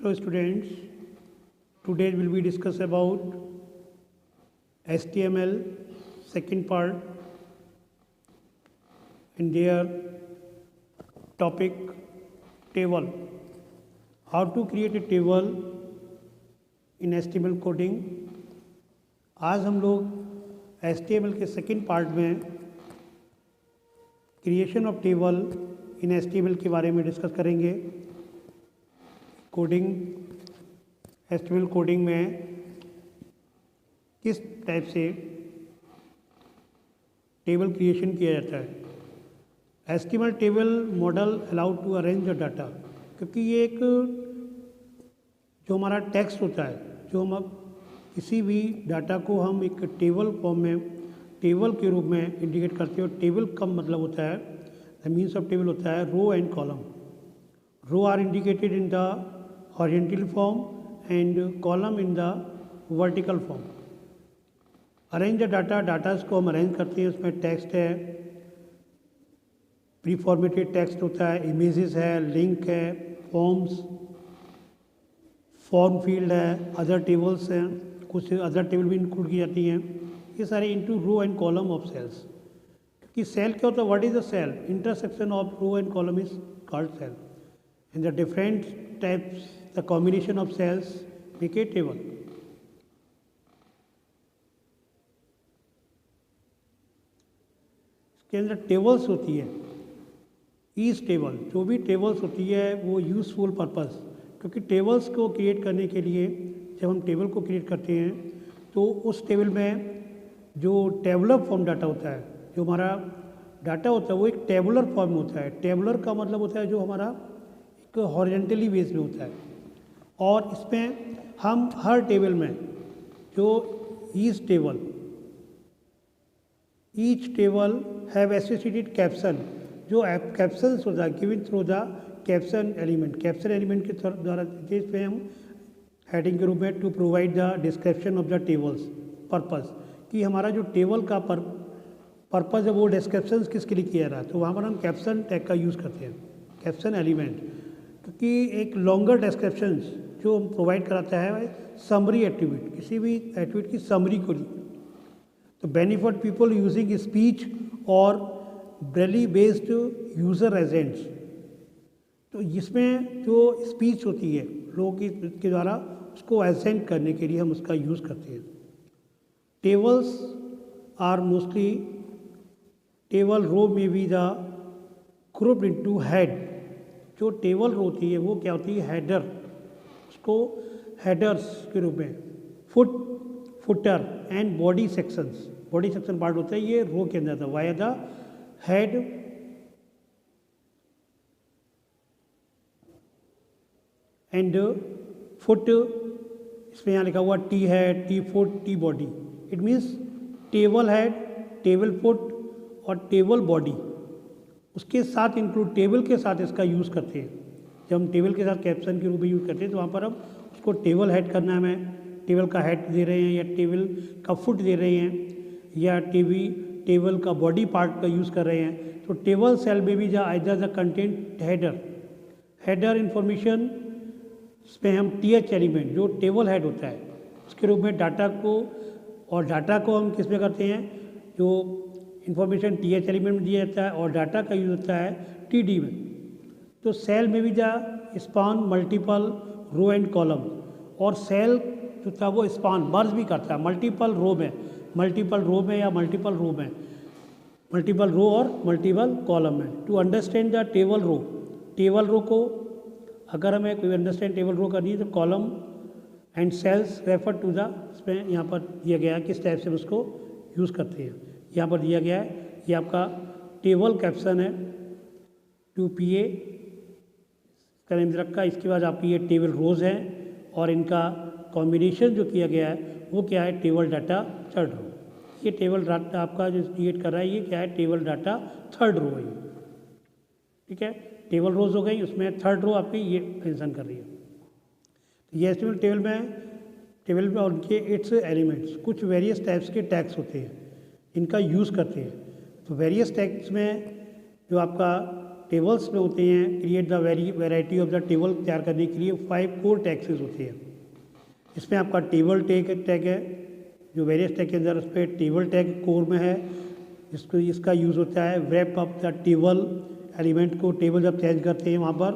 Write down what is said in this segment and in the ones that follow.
Hello students, today we will be discuss about HTML second part and their topic table. How to create a table in HTML coding. आज हम लोग HTML के second part में creation of table in HTML के बारे में discuss करेंगे। Coding HTML coding में किस टाइप से टेबल क्रिएशन किया जाता है। HTML table model allowed to arrange the data, क्योंकि ये एक जो हमारा टेक्स्ट होता है, जो हम किसी भी डाटा को हम एक टेबल फॉर्म में टेबल के रूप में इंडिकेट करते हैं। टेबल का मतलब होता है, द मीन्स ऑफ टेबल होता है row and column. Row are indicated in the horizontal form and column in the vertical form. Arrange the data, datas को हम अरेंज करते हैं। उसमें टेक्स्ट है, प्री फॉर्मेटेड टेक्स्ट होता है, इमेजेस है, लिंक है, फॉर्म्स, फॉर्म फील्ड है, अदर टेबल्स हैं, कुछ अदर टेबल भी इंक्लूड की जाती हैं। ये सारे into row and column of cells. क्योंकि सेल क्या होता है, what is the cell? Intersection of row and column is called cell. In the different types the combination of cells make a table. इसके अंदर टेबल्स होती है। Each table, जो भी टेबल्स होती है वो यूजफुल पर्पस, क्योंकि टेबल्स को क्रिएट करने के लिए जब हम टेबल को क्रिएट करते हैं तो उस टेबल में जो टेबुलर फॉर्म डाटा होता है, जो हमारा डाटा होता है वो एक टेबुलर फॉर्म में होता है। टेबुलर का मतलब होता है जो हमारा एक हॉरिजॉन्टली बेस में होता है। और इसमें हम हर टेबल में जो each table have associated caption, जो कैप्शंस होता है given through the caption element. Caption element के द्वारा जिसमें हम हेडिंग के रूप में to provide the description of the tables purpose, कि हमारा जो टेबल का पर्पस है वो डिस्क्रिप्शन किसके लिए किया रहा है, तो वहाँ पर हम कैप्शन टैग का यूज़ करते हैं, कैप्शन एलिमेंट। क्योंकि एक लॉन्गर डिस्क्रिप्शन जो प्रोवाइड कराता है समरी एट्रीब्यूट, किसी भी एट्रीब्यूट की समरी को लिए। तो बेनिफिट पीपल यूजिंग स्पीच और ब्रेली बेस्ड यूज़र एजेंट्स, तो इसमें जो स्पीच होती है लोगों के द्वारा उसको एजेंट करने के लिए हम उसका यूज़ करते हैं। Tables are mostly table row may be the group into head. जो टेबल रो होती है वो क्या होती है, हेडर, उसको हेडर्स के रूप में, footer and body sections. Body section part होता है ये रो के अंदर था, via the head and foot. इसमें यहाँ लिखा हुआ T head, T foot, T body. It means table head, table foot और टेबल बॉडी, उसके साथ इंक्लूड टेबल के साथ इसका यूज़ करते हैं। जब हम टेबल के साथ कैप्शन के रूप में यूज़ करते हैं तो वहाँ पर हम उसको टेबल हेड करना है, हमें टेबल का हेड दे रहे हैं या टेबल का फुट दे रहे हैं या टेबल का बॉडी पार्ट का यूज़ कर रहे हैं। तो टेबल सेल में भी either the content header information, इसमें हम टीएच एलिमेंट जो टेबल हेड होता है उसके रूप में डाटा को, और डाटा को हम किस में करते हैं, जो इंफॉर्मेशन टीएच एलिमेंट में दिया जाता है और डाटा का यूज होता है टीडी में। तो सेल में भी span multiple row and column, और सेल जो था वो स्पान मर्ज भी करता है मल्टीपल रो में या मल्टीपल रो और मल्टीपल कॉलम में। To understand the table row को अगर हमें कोई अंडरस्टैंड टेबल रो करनी है तो column and cells refer to the, इसमें यहाँ पर दिया गया है किस टाइप से हम उसको यूज़ करते हैं। यहाँ पर दिया गया है, ये आपका टेबल कैप्शन है 2PA का नेम रखा। इसके बाद आपकी ये टेबल रोज़ हैं और इनका कॉम्बिनेशन जो किया गया है वो क्या है, टेबल डाटा थर्ड रो। ये टेबल डाटा आपका जो क्रिएट कर रहा है ये क्या है, टेबल डाटा थर्ड रो है ये, ठीक है। टेबल रोज हो गई, उसमें थर्ड रो आपकी ये मेंशन कर रही है। तो ये एचटीएमएल टेबल में और उनके इट्स एलिमेंट्स, कुछ वेरियस टाइप्स के टैग्स होते हैं, इनका यूज़ करते हैं। तो वेरियस टैग्स में जो आपका टेबल्स में होते हैं, create the variety of the table तैयार करने के लिए 5 कोर टैग्स होते हैं। इसमें आपका टेबल टैग है, जो वेरियस टैग के अंदर उस पर टेबल टैग कोर में है। इसका यूज़ होता है wrap up the table element को, टेबल जब चेंज करते हैं वहाँ पर,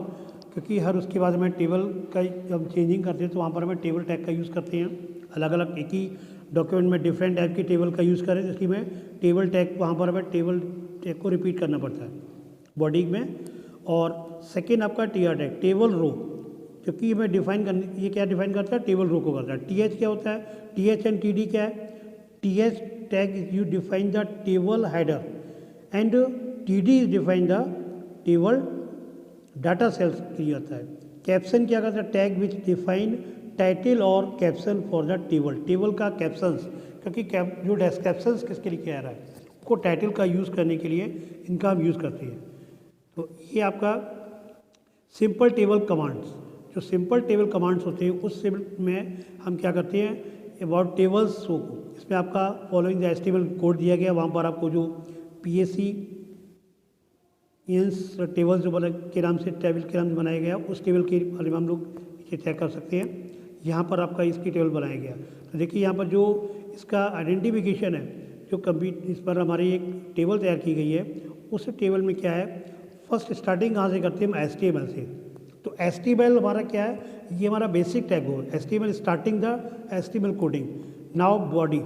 क्योंकि हर उसके बाद हमें टेबल का जब चेंजिंग करते हैं तो वहाँ पर हमें टेबल टैग का यूज़ करते हैं। अलग अलग एक ही डॉक्यूमेंट में डिफरेंट टाइप की टेबल का यूज़ करें, इसलिए में टेबल टैग वहाँ पर हमें टेबल टैग को रिपीट करना पड़ता है बॉडी में। और सेकेंड आपका टीआर टैग, टेबल रो, क्योंकि हमें डिफाइन करने, ये क्या डिफाइन करता है, टेबल रो को करता है। टीएच क्या होता है, टीएच एंड टीडी क्या है, TH tag you define the table header and TD is define the table data cells के लिए होता है। कैप्शन क्या करता है, टैग विच डिफाइन टाइटल और caption for the table, table का कैप्शंस, क्योंकि जो कैप्शंस किसके लिए किया रहा है, को टाइटल का यूज़ करने के लिए इनका हम यूज़ करते हैं। तो ये आपका सिंपल टेबल कमांड्स, जो सिंपल टेबल कमांड्स होते हैं उस में हम क्या करते हैं, अबाउट टेबल्स शो को, इसमें आपका फॉलोइंग द एचटीएमएल कोड दिया गया, वहाँ पर आपको जो पीएससी टेबल जो बना के नाम से टेबल के नाम से बनाया गया, उस टेबल के बारे में हम लोग इसे चेक कर सकते हैं। यहाँ पर आपका इसकी टेबल बनाया गया, तो देखिए यहाँ पर जो इसका आइडेंटिफिकेशन है, जो इस पर हमारी एक टेबल तैयार की गई है, उस टेबल में क्या है, फर्स्ट स्टार्टिंग कहाँ से करते हैं हम, एचटीएमएल से। तो एचटीएमएल हमारा क्या है, ये हमारा बेसिक टैग हो, HTML starting the HTML coding. Now body,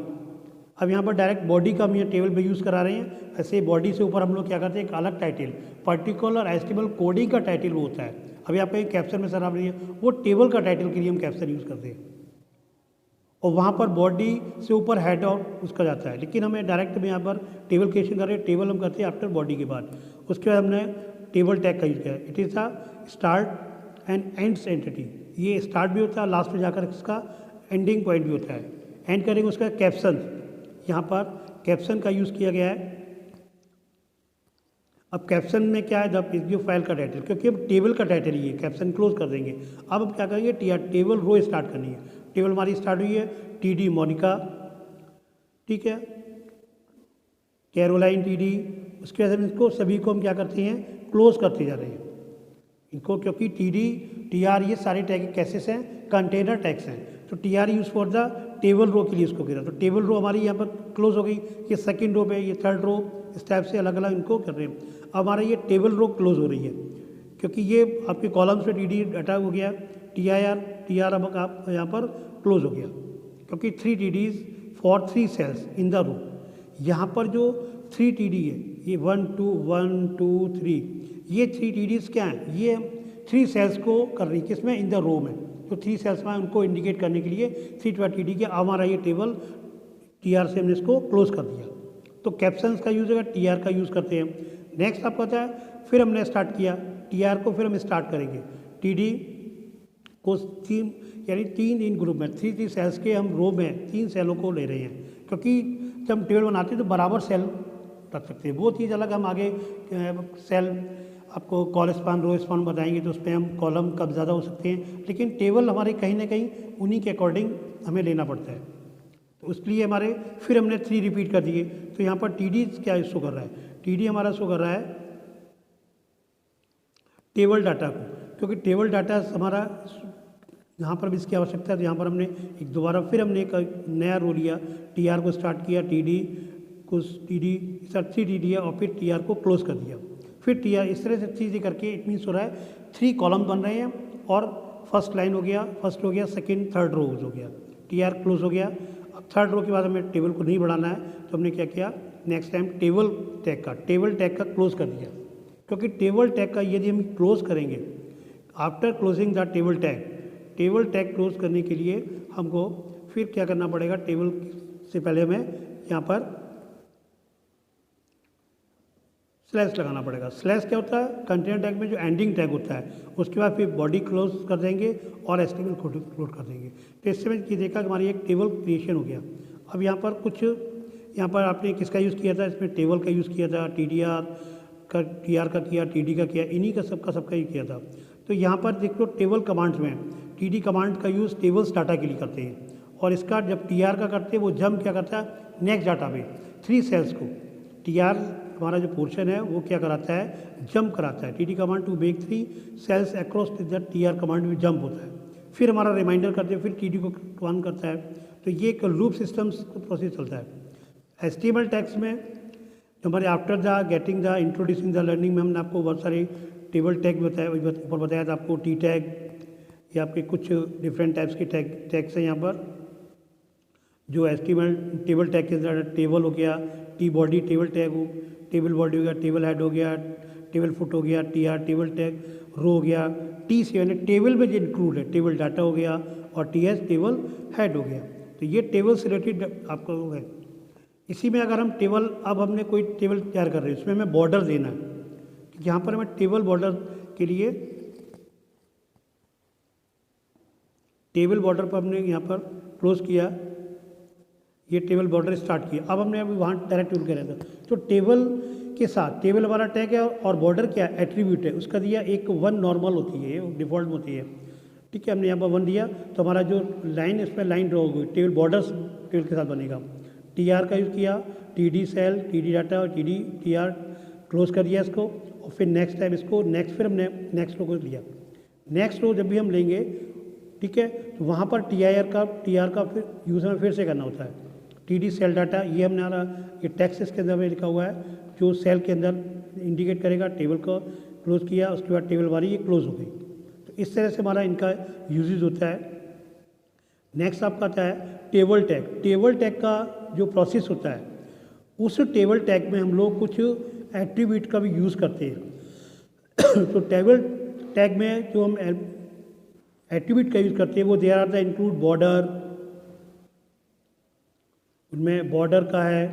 अब यहाँ पर डायरेक्ट बॉडी का हम ये टेबल पे यूज़ करा रहे हैं। ऐसे बॉडी से ऊपर हम लोग क्या करते हैं, एक अलग टाइटल, पर्टिकुलर एचटीएमएल कोडिंग का टाइटल वो होता है। अभी आपका एक कैप्शन में सर आप रही है, वो टेबल का टाइटल के लिए हम कैप्शन यूज़ करते हैं, और वहाँ पर बॉडी से ऊपर हेड और उसका जाता है। लेकिन हमें डायरेक्ट में यहाँ पर टेबल क्रिएशन कर रहे हैं, टेबल हम करते हैं आफ्टर बॉडी के बाद। उसके बाद हमने टेबल टैग का यूज़ किया, it is the start and ends entity, ये स्टार्ट भी होता है, लास्ट में जाकर इसका एंडिंग पॉइंट भी होता है। एंड करेंगे उसका कैप्शन, यहाँ पर कैप्शन का यूज़ किया गया है। अब कैप्शन में क्या है, जब जो फाइल का टाइटल, क्योंकि अब टेबल का टाइटल ही है, कैप्शन क्लोज कर देंगे। अब हम क्या करेंगे, टेबल रो स्टार्ट करनी है। टेबल हमारी स्टार्ट हुई है टीडी मोनिका, ठीक है, कैरोलाइन टीडी, उसके बाद हम इसको सभी को हम क्या करते हैं, क्लोज करते जा रहे हैं इनको, क्योंकि टीडी टीआर ये सारे टैग कैसेस हैं, कंटेनर टैग्स हैं। तो TR use for the table row के लिए इसको किया, तो टेबल रो हमारी यहाँ पर क्लोज हो गई। ये सेकंड रो पे, ये थर्ड रो, इस टाइप से अलग अलग इनको कर रहे हैं। अब हमारा ये टेबल रो क्लोज हो रही है, क्योंकि ये आपके कॉलम्स पे टीडी डाटा हो गया, टीआर अब आप यहाँ पर क्लोज हो गया, क्योंकि 3 TDs for 3 cells in the row. यहाँ पर जो 3 TD है, ये 1 2 3, ये 3 TDs क्या हैं, ये 3 सेल्स को कर रही है, किसमें, इन द रो में। तो 3 सेल्स में उनको इंडिकेट करने के लिए 3 TD के हमारा ये टेबल टीआर से हमने इसको क्लोज कर दिया। तो कैप्शंस का यूज़ होगा, टीआर का यूज़ करते हैं। नेक्स्ट आपका होता है, फिर हमने स्टार्ट किया टीआर को, फिर हम स्टार्ट करेंगे टीडी को 3, यानी 3 ग्रुप में 3 सेल्स के हम रो में 3 सेलों को ले रहे हैं, क्योंकि जब हम टेबल बनाते हैं तो बराबर सेल रख सकते हैं। वो चीज़ अलग, हम आगे सेल आपको कॉलस्पान रो स्पान बताएंगे, तो उस पर हम कॉलम कब ज़्यादा हो सकते हैं, लेकिन टेबल हमारे कहीं ना कहीं उन्हीं के अकॉर्डिंग हमें लेना पड़ता है। तो उसके लिए हमारे फिर हमने 3 रिपीट कर दिए। तो यहाँ पर टीडी क्या शो कर रहा है, टीडी हमारा शो कर रहा है टेबल डाटा को, क्योंकि टेबल डाटा हमारा यहाँ पर भी इसकी आवश्यकता है। तो यहाँ पर हमने एक दोबारा फिर हमने एक नया रो लिया, टीआर को स्टार्ट किया, टीडी को सर 3 TD है, और फिर टीआर को क्लोज कर दिया। फिर टीआर इस तरह से चीज़ें करके इट मीन्स हो रहा है 3 कॉलम बन रहे हैं, और फर्स्ट लाइन हो गया, फर्स्ट हो गया, सेकेंड थर्ड रो हो गया, टीआर क्लोज हो गया। अब थर्ड रो के बाद हमें टेबल को नहीं बढ़ाना है, तो हमने क्या किया, नेक्स्ट टाइम टेबल टैग का क्लोज कर दिया, क्योंकि टेबल टैग का यदि हम क्लोज करेंगे after closing the table tag close करने के लिए हमको फिर क्या करना पड़ेगा, टेबल से पहले हमें यहाँ पर स्लैश लगाना पड़ेगा। स्लैश क्या होता है, कंटेनर टैग में जो एंडिंग टैग होता है, उसके बाद फिर बॉडी क्लोज कर देंगे और एचटीएमएल कोड कर देंगे। तो इससे मैंने ये देखा कि हमारी एक टेबल क्रिएशन हो गया। अब यहाँ पर कुछ, यहाँ पर आपने किसका यूज़ किया था, इसमें टेबल का यूज़ किया था, टीडीआर का, टीआर का किया, टीडी का किया, इन्हीं का सबका यूज़ किया था। तो यहाँ पर देख लो टेबल कमांड्स में टीडी कमांड का यूज़ टेबल्स डाटा के लिए करते हैं, और इसका जब टीआर का करते हैं वो जंप क्या करता है नेक्स्ट डाटा में 3 सेल्स को, टीआर हमारा जो पोर्शन है वो क्या कराता है, जंप कराता है। TD command to make 3 cells across the TR command में जंप होता है, फिर हमारा रिमाइंडर करते हैं, फिर टीडी को ऑन करता है। तो ये एक लूप सिस्टम्स प्रोसेस चलता है। HTML टैग्स में जो हमारे after the getting the introducing the learning में हमने आपको बहुत सारे टेबल टैग बताया, ऊपर बताया था आपको टी टैग या आपके कुछ डिफरेंट टाइप्स के टैग्स हैं यहाँ पर। जो HTML टेबल टैग के अंदर टेबल हो गया, टी बॉडी टेबल टैग हो, टेबल बॉडी हो गया, टेबल हेड हो गया, टेबल फुट हो गया, TR टेबल टैग रो हो गया, T7 टेबल में जो इंक्लूड है, टेबल डाटा हो गया, और TH टेबल हेड हो गया। तो ये टेबल से रिलेटेड आपका है। इसी में अगर हम टेबल, अब हमने कोई टेबल तैयार कर रहे हैं, उसमें हमें बॉर्डर देना है, क्योंकि यहाँ पर हमें टेबल बॉर्डर के लिए टेबल बॉर्डर पर हमने यहाँ पर क्लोज किया, ये टेबल बॉर्डर स्टार्ट किया। अब हमने अभी वहाँ डायरेक्ट यूज किया था, तो टेबल के साथ टेबल हमारा टैग है और बॉर्डर क्या एट्रीब्यूट है उसका दिया, एक 1 नॉर्मल होती है, डिफ़ॉल्ट में होती है, ठीक है। हमने यहाँ पर 1 दिया, तो हमारा जो लाइन इस पर लाइन ड्रॉ होगी, टेबल बॉर्डर्स टेबल के साथ बनेगा। TR का यूज़ किया, TD सेल, TD डाटा और TR क्लोज कर दिया इसको, और फिर नेक्स्ट टाइम इसको नेक्स्ट, फिर हमने नेक्स्ट रो को लिया। नेक्स्ट रो जब भी हम लेंगे, ठीक है, तो वहाँ पर TR का फिर यूज़ हमें फिर से करना होता है। TD सेल डाटा, ये हमने ये टेक्स्ट इसके अंदर में लिखा हुआ है, जो सेल के अंदर इंडिकेट करेगा। टेबल को क्लोज किया, उसके बाद टेबल वाली ये क्लोज हो गई। तो इस तरह से हमारा इनका यूजेज होता है। नेक्स्ट आपका आता है टेबल टैग। टेबल टैग का जो प्रोसेस होता है, उस टेबल टैग में हम लोग कुछ एट्रीब्यूट का भी यूज़ करते हैं। तो टेबल टैग में जो हम एट्रीब्यूट का यूज़ करते हैं वो there are the include border, उनमें बॉर्डर का है,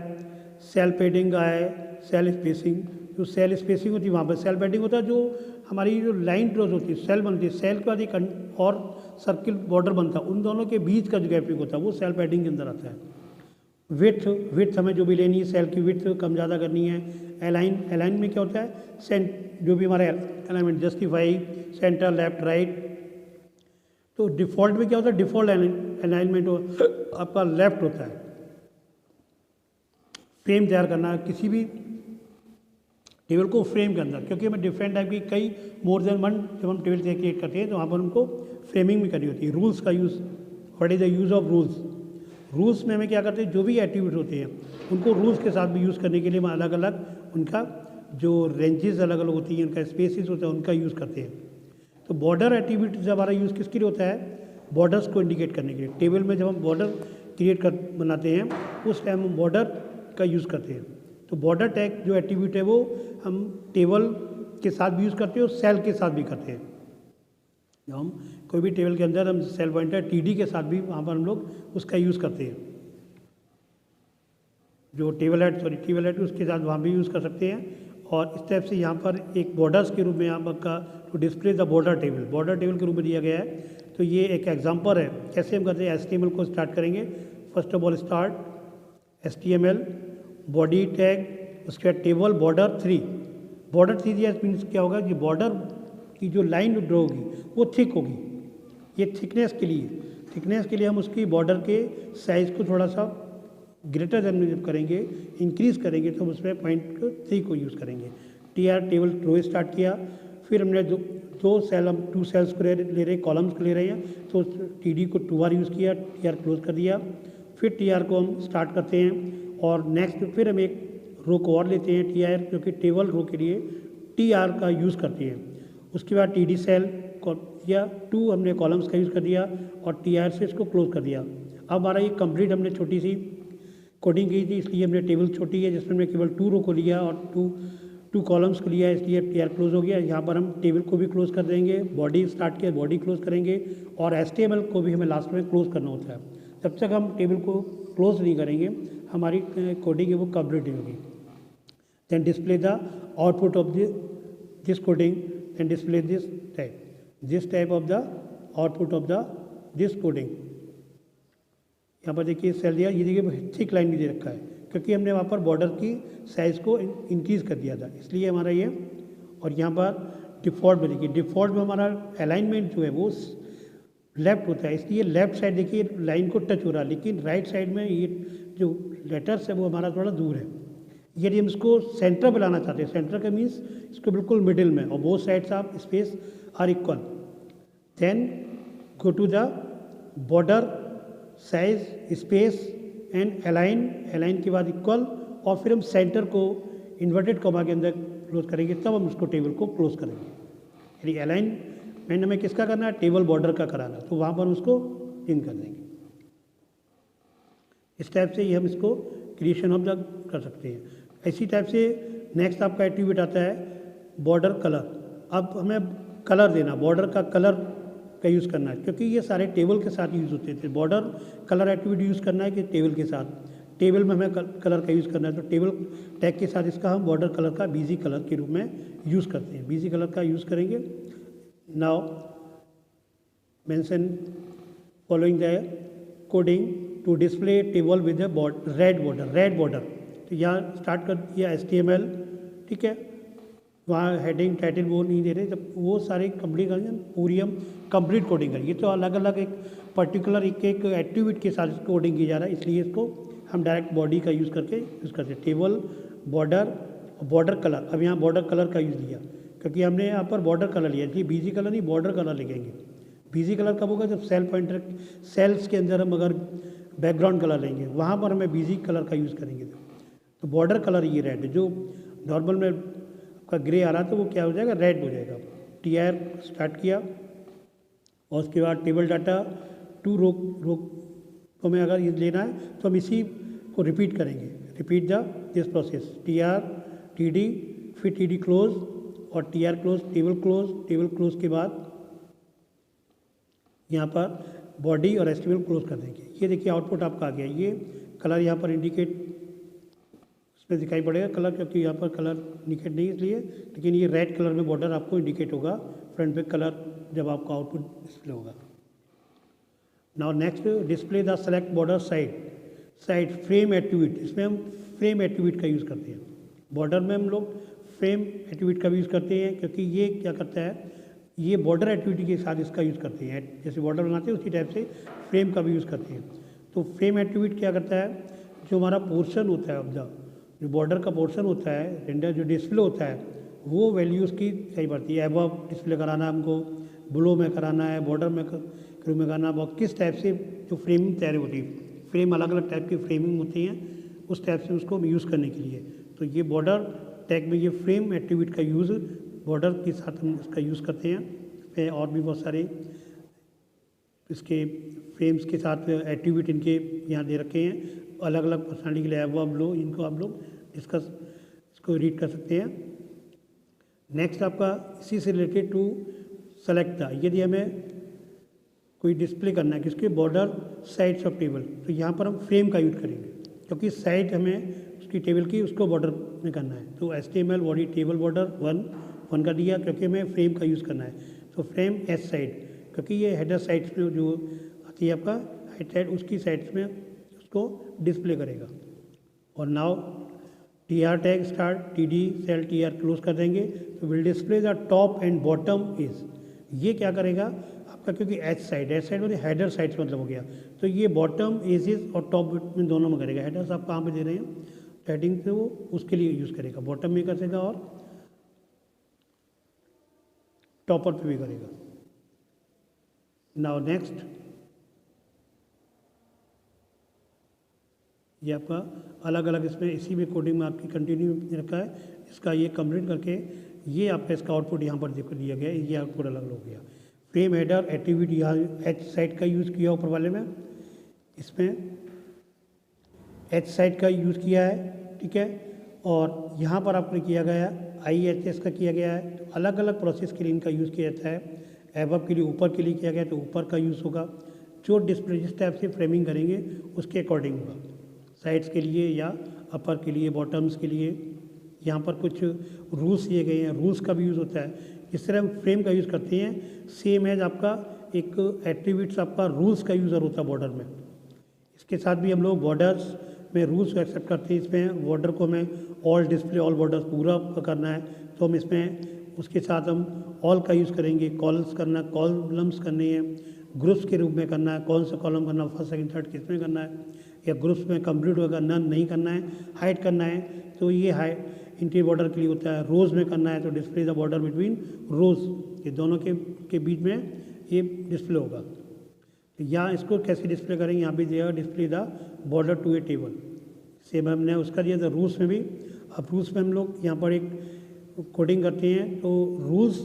सेल पैडिंग का है, सेल स्पेसिंग। जो सेल स्पेसिंग होती है वहाँ पर सेल पैडिंग होता है, जो हमारी जो लाइन क्रॉस होती है, सेल बनती है, सेल के बाद एक और सर्किल बॉर्डर बनता है, उन दोनों के बीच का जो गैपिंग होता है वो सेल पैडिंग के अंदर आता है। विड्थ हमें जो भी लेनी है, सेल की विड्थ कम ज़्यादा करनी है। अलाइन में क्या होता है, जो भी हमारे alignment, justify, centre, left, right. तो डिफ़ॉल्ट में क्या होता है, डिफ़ॉल्ट अलाइनमेंट आपका लेफ्ट होता है। फ्रेम तैयार करना किसी भी टेबल को फ्रेम के अंदर, क्योंकि हमें डिफरेंट टाइप की कई मोर देन 1 जब हम टेबल क्रिएट करते हैं तो वहाँ पर उनको फ्रेमिंग भी करनी होती है। रूल्स का use, what is the use of rules. Rules में हमें क्या करते हैं, जो भी एट्रीब्यूट होते हैं उनको रूल्स के साथ भी यूज़ करने के लिए हम अलग अलग उनका जो रेंजेस अलग अलग होती हैं, उनका स्पेसिस होता है, उनका यूज़ करते हैं। तो बॉर्डर एट्रीब्यूट जब हमारा यूज़ किसके लिए होता है, बॉर्डर्स को इंडिकेट करने के लिए। टेबल में जब हम बॉर्डर क्रिएट बनाते हैं उस टाइम हम बॉर्डर का यूज़ करते हैं। तो बॉर्डर टैग जो एट्रीब्यूट है वो हम टेबल के साथ भी यूज़ करते हैं और सेल के साथ भी करते हैं। जब हम कोई भी टेबल के अंदर हम सेल पॉइंटर TD के साथ भी वहाँ पर हम लोग उसका यूज़ करते हैं। जो टेबल है उसके साथ वहाँ भी यूज़ कर सकते हैं। और इस टाइप से यहाँ पर एक बॉर्डर्स के रूप में यहाँ का to display the border table के रूप में दिया गया है। तो ये एक एग्जाम्पल है कैसे हम करते हैं। HTML को स्टार्ट करेंगे। First of all start HTML body tag, उसके बाद टेबल बॉर्डर 3 दिया मीन्स क्या होगा कि बॉर्डर की जो लाइन ड्रॉ होगी वो थिक होगी। ये थिकनेस के लिए हम उसकी बॉर्डर के साइज़ को थोड़ा सा ग्रेटर देन जब करेंगे, इंक्रीज़ करेंगे, तो हम उसमें पॉइंट 3 को यूज़ करेंगे। TR टेबल रो स्टार्ट किया, फिर हमने दो सेल, हम 2 सेल्स को ले रहे हैं, कॉलम्स को ले रहे हैं, तो TD को 2 बार यूज़ किया, TR क्लोज कर दिया। फिर TR को हम स्टार्ट करते हैं और नेक्स्ट फिर हम एक रो को और लेते हैं TR, क्योंकि टेबल रो के लिए TR का यूज़ करते हैं। उसके बाद TD सेल या 2 हमने कॉलम्स का यूज़ कर दिया और TR से इसको क्लोज कर दिया। अब हमारा ये कंप्लीट हमने छोटी सी कोडिंग की थी, इसलिए हमने टेबल छोटी है जिसमें हमने केवल 2 रो को लिया और 2 कॉलम्स को लिया, इसलिए TR क्लोज हो गया। यहाँ पर हम टेबल को भी क्लोज कर देंगे, बॉडी स्टार्ट किया, बॉडी क्लोज करेंगे और HTML को भी हमें लास्ट में क्लोज करना होता है। जब तक हम टेबल को क्लोज नहीं करेंगे हमारी कोडिंग है वो कंप्लीट नहीं होगी। Then display the output of this coding, then display this type of the output of this coding. यहाँ पर देखिए सेल दिया, ये देखिए थिक लाइन भी दे रखा है क्योंकि हमने वहाँ पर बॉर्डर की साइज़ को इंक्रीज़ कर दिया था, इसलिए हमारा ये। और यहाँ पर डिफ़ॉल्ट में देखिए, डिफ़ॉल्ट में हमारा अलाइनमेंट जो है वो लेफ्ट होता है, इसलिए लेफ्ट साइड देखिए लाइन को टच हो रहा है, लेकिन राइट साइड में ये जो लेटर्स है वो हमारा थोड़ा दूर है, यदि हम इसको सेंटर पे लाना चाहते हैं, सेंटर का मीन्स इसको बिल्कुल मिडिल में, और both sides of space are equal, then go to the border size space and align, align के बाद इक्वल, और फिर हम सेंटर को इन्वर्टेड कॉमा के अंदर क्लोज करेंगे, तब हम इसको टेबल को क्लोज करेंगे। यानी अलाइनमेंट हमें किसका करना है, टेबल बॉर्डर का कराना, तो वहाँ पर हम उसको इन कर देंगे। इस टाइप से ही हम इसको क्रिएशन ऑफ द कर सकते हैं। इसी टाइप से नेक्स्ट आपका एट्रीब्यूट आता है बॉर्डर कलर। अब हमें कलर देना, बॉर्डर का कलर का यूज़ करना है, क्योंकि ये सारे टेबल के साथ यूज़ होते थे। बॉर्डर कलर एट्रीब्यूट यूज़ करना है कि टेबल के साथ, टेबल में हमें कलर का यूज़ करना है, तो टेबल टैग के साथ इसका हम बॉर्डर कलर का बीजी कलर के रूप में यूज़ करते हैं। बीजी कलर का यूज़ करेंगे। Now mention following the coding to display table with red border, red border. तो यहाँ स्टार्ट कर दिया HTML, ठीक है, वहाँ हेडिंग टाइटल वो नहीं दे रहे, जब वो सारे कंप्लीट करेंगे पूरी हम कंप्लीट कोडिंग करेंगे। तो अलग अलग एक पर्टिकुलर एक एट्रीब्यूट के साथ कोडिंग की जा रहा है, इसलिए इसको हम डायरेक्ट बॉडी का यूज़ करके यूज़ करते हैं। टेबल बॉर्डर, बॉर्डर कलर, अब यहाँ बॉर्डर कलर का यूज़ लिया क्योंकि हमने यहाँ पर बॉर्डर कलर लिया, इसलिए बीजी कलर नहीं बॉर्डर कलर लिखेंगे। बीजी कलर कब होगा, जब सेल पॉइंटर सेल्स के अंदर हम अगर बैकग्राउंड कलर लेंगे, वहाँ पर हमें बीजी कलर का यूज़ करेंगे। तो बॉर्डर कलर ये रेड, जो नॉर्मल में आपका ग्रे आ रहा था वो क्या हो जाएगा, रेड हो जाएगा। TR स्टार्ट किया, और उसके बाद टेबल डाटा टू रो को में अगर ये लेना है तो हम इसी को रिपीट करेंगे, repeat this process, TR TD फिर TD क्लोज और TR close, table close, table close के बाद यहाँ पर बॉडी और HTML क्लोज कर देंगे। ये देखिए आउटपुट आपका आ गया। ये कलर यहाँ पर इंडिकेट इसमें दिखाई पड़ेगा कलर, क्योंकि यहाँ पर कलर इंडिकेट नहीं इसलिए, लेकिन ये रेड कलर में बॉर्डर आपको इंडिकेट होगा फ्रंट पे कलर जब आपका आउटपुट डिस्प्ले होगा। Now next display the select border side frame attribute, इसमें हम फ्रेम एट्रीब्यूट का यूज़ करते हैं। बॉर्डर में हम लोग फ्रेम एट्रीब्यूट का भी यूज़ करते हैं, क्योंकि ये क्या करता है, ये बॉर्डर एक्टिविटी के साथ इसका यूज़ करते हैं। जैसे बॉर्डर बनाते हैं उसी टाइप से फ्रेम का भी यूज़ करते हैं। तो फ्रेम एट्रीब्यूट क्या करता है, जो हमारा पोर्शन होता है ऑब्जर्व, जो बॉर्डर का पोर्शन होता है, रेंडर जो डिस्प्ले होता है, वो वैल्यूज़ की सही पड़ती है। एबव डिस्प्ले कराना है हमको, बिलो में कराना है, बॉर्डर में क्रू में कराना है, किस टाइप से जो फ्रेमिंग तैयार होती है, फ्रेम अलग अलग टाइप की फ्रेमिंग होती हैं, उस टाइप से उसको यूज़ करने के लिए। तो ये बॉर्डर टैग में ये फ्रेम एट्रीब्यूट का यूज़ बॉर्डर के साथ हम इसका यूज़ करते हैं। इसमें और भी बहुत सारे इसके फ्रेम्स के साथ एट्रीब्यूट इनके यहाँ दे रखे हैं अलग अलग पर्सनालिटी के लिए। अब आप लोग इनको आप लोग डिस्कस इसको रीड कर सकते हैं। नेक्स्ट आपका इसी से रिलेटेड टू सेलेक्ट था, यदि हमें कोई डिस्प्ले करना है किसके बॉर्डर साइड्स ऑफ टेबल, तो यहाँ पर हम फ्रेम का यूज करेंगे, क्योंकि साइड हमें उसकी टेबल की उसको बॉर्डर में करना है। तो HTML body table border one का दिया, क्योंकि हमें फ्रेम का यूज़ करना है। तो फ्रेम एस साइड, क्योंकि ये हेडर साइड्स में जो आती है आपका राइट साइड, उसकी साइड्स में उसको डिस्प्ले करेगा। और now TR tag start, TD cell TR close कर देंगे, तो will display the top and bottom is, ये क्या करेगा आपका, क्योंकि एच साइड मतलब हेडर साइड्स मतलब हो गया, तो ये बॉटम एजेस और टॉप में दोनों में करेगा। हेडर्स आप कहाँ पे दे रहे हैं, हेडिंग पे वो उसके लिए यूज़ करेगा, बॉटम में करेगा और टॉपर पे भी करेगा। नाउ नेक्स्ट ये आपका अलग अलग इसमें इसी में कोडिंग में आपकी कंटिन्यू रखा है, इसका ये कंप्लीट करके ये आपका इसका आउटपुट यहाँ पर दिया गया है, ये आउटपुट अलग हो गया। फ्रेम हेडर एट्रीब्यूट यहाँ एच साइड का यूज़ किया ऊपर वाले में, इसमें एच साइड का यूज़ किया है, ठीक है। और यहाँ पर आपने किया गया IHS का किया गया है। तो अलग अलग प्रोसेस के लिए इनका यूज़ किया जाता है। एबव के लिए ऊपर के लिए किया गया तो ऊपर का यूज़ होगा, जो डिस्प्ले जिस टाइप से फ्रेमिंग करेंगे उसके अकॉर्डिंग होगा, साइड्स के लिए या अपर के लिए, बॉटम्स के लिए। यहाँ पर कुछ रूल्स दिए गए हैं, रूल्स का भी यूज़ होता है। इस तरह हम फ्रेम का यूज़ करते हैं, सेम एज आपका एक एट्रीब्यूट्स आपका रूल्स का यूज़र होता है बॉर्डर में। इसके साथ भी हम लोग बॉर्डर्स में रूल्स को एक्सेप्ट करते हैं। इसमें बॉर्डर को हमें ऑल डिस्प्ले ऑल बॉर्डर्स पूरा करना है, तो हम इसमें उसके साथ हम ऑल का यूज़ करेंगे। कॉल्स करना, कॉलम्स करने हैं, ग्रुप्स के रूप में करना है, कौन सा कॉलम करना है, फर्स्ट सेकंड थर्ड किस में करना है, या ग्रुप्स में कंप्लीट होगा, नन नहीं करना है, हाइड करना है तो ये हाइड इंटीरियर बॉर्डर के लिए होता है। रोज़ में करना है तो डिस्प्ले द बॉर्डर बिटवीन रोज़, ये दोनों के बीच में ये डिस्प्ले होगा। तो यहाँ इसको कैसे डिस्प्ले करेंगे, यहाँ भी दिया display the border to a table, same हमने उसका दिया था रूल्स में भी। अब रूल्स में हम लोग यहाँ पर एक कोडिंग करते हैं तो रूल्स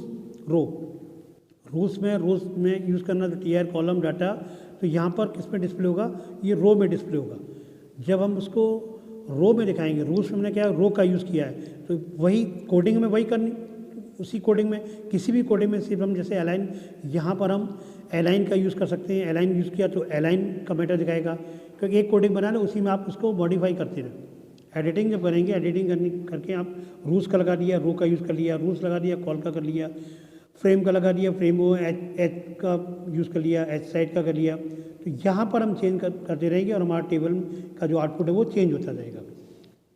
रूल्स में यूज़ करना तो टीआर कॉलम डाटा, तो यहाँ पर किस में डिस्प्ले होगा, ये रो में डिस्प्ले होगा। जब हम उसको रो में दिखाएंगे, रूल्स में हमने क्या रो का यूज़ किया है तो वही कोडिंग में वही करनी, उसी कोडिंग में किसी भी कोडिंग में सिर्फ हम जैसे अलाइन, यहाँ पर हम अलाइन का यूज़ कर सकते हैं, अलाइन यूज़ किया तो अलाइन का मैटर दिखाएगा, क्योंकि एक कोडिंग बनाना उसी में आप उसको मॉडिफाई करते रहे। एडिटिंग जब करेंगे, एडिटिंग करके आप रूल्स का लगा दिया, रो का यूज़ कर लिया, रूल्स लगा दिया, कॉल का कर लिया, फ्रेम का लगा दिया, फ्रेम वो एच का यूज़ कर लिया, एच साइड का कर लिया, तो यहाँ पर हम चेंज करते रहेंगे और हमारा टेबल का जो आउटपुट है वो चेंज होता जाएगा।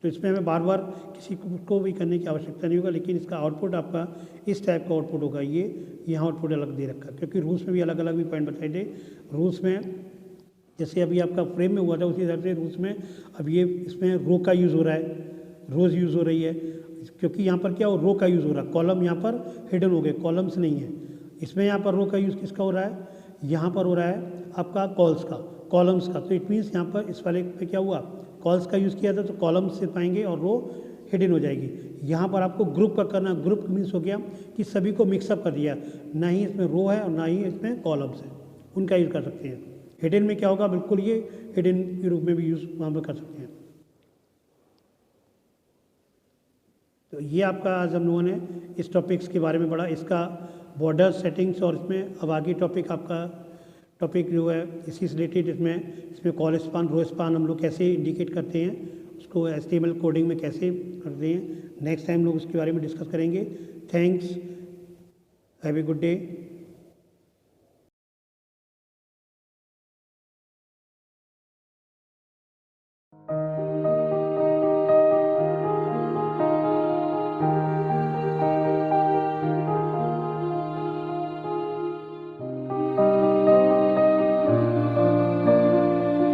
तो इसमें हमें बार बार किसी को भी करने की आवश्यकता नहीं होगा, लेकिन इसका आउटपुट आपका इस टाइप का आउटपुट होगा। ये यहाँ आउटपुट अलग दे रखा है, क्योंकि रूल्स में भी अलग अलग भी पॉइंट बताए थे। रूल्स में जैसे अभी आपका फ्रेम में हुआ था उसी हिसाब से रूल्स में अब ये इसमें रो का यूज़ हो रहा है, रोज़ यूज़ हो रही है, क्योंकि यहाँ पर क्या हो, रो का यूज़ हो रहा है। कॉलम यहाँ पर हिडन हो गए, कॉलम्स नहीं है। इसमें यहाँ पर रो का यूज़ किसका हो रहा है, यहाँ पर हो रहा है आपका कॉल्स का, कॉलम्स का। तो इट मीन्स यहाँ पर इस वाले पे क्या हुआ, कॉल्स का यूज़ किया था तो कॉलम्स से पाएंगे और रो हिडन हो जाएगी। यहाँ पर आपको ग्रुप का करना, ग्रुप मीन्स हो गया कि सभी को मिक्सअप कर दिया, ना ही इसमें रो है और ना ही इसमें कॉलम्स है, उनका यूज़ कर सकते हैं। हिडन में क्या होगा, बिल्कुल ये हिडन के रूप में भी यूज़ वहाँ पर कर सकते हैं। तो ये आपका आज हम लोगों ने इस टॉपिक्स के बारे में पढ़ा, इसका बॉर्डर सेटिंग्स, और इसमें अब आगे टॉपिक आपका टॉपिक जो है इसी से रिलेटेड, इसमें कॉल स्पान, रो स्पान हम लोग कैसे इंडिकेट करते हैं, उसको HTML कोडिंग में कैसे करते हैं, नेक्स्ट टाइम लोग उसके बारे में डिस्कस करेंगे। Thanks, have a good day.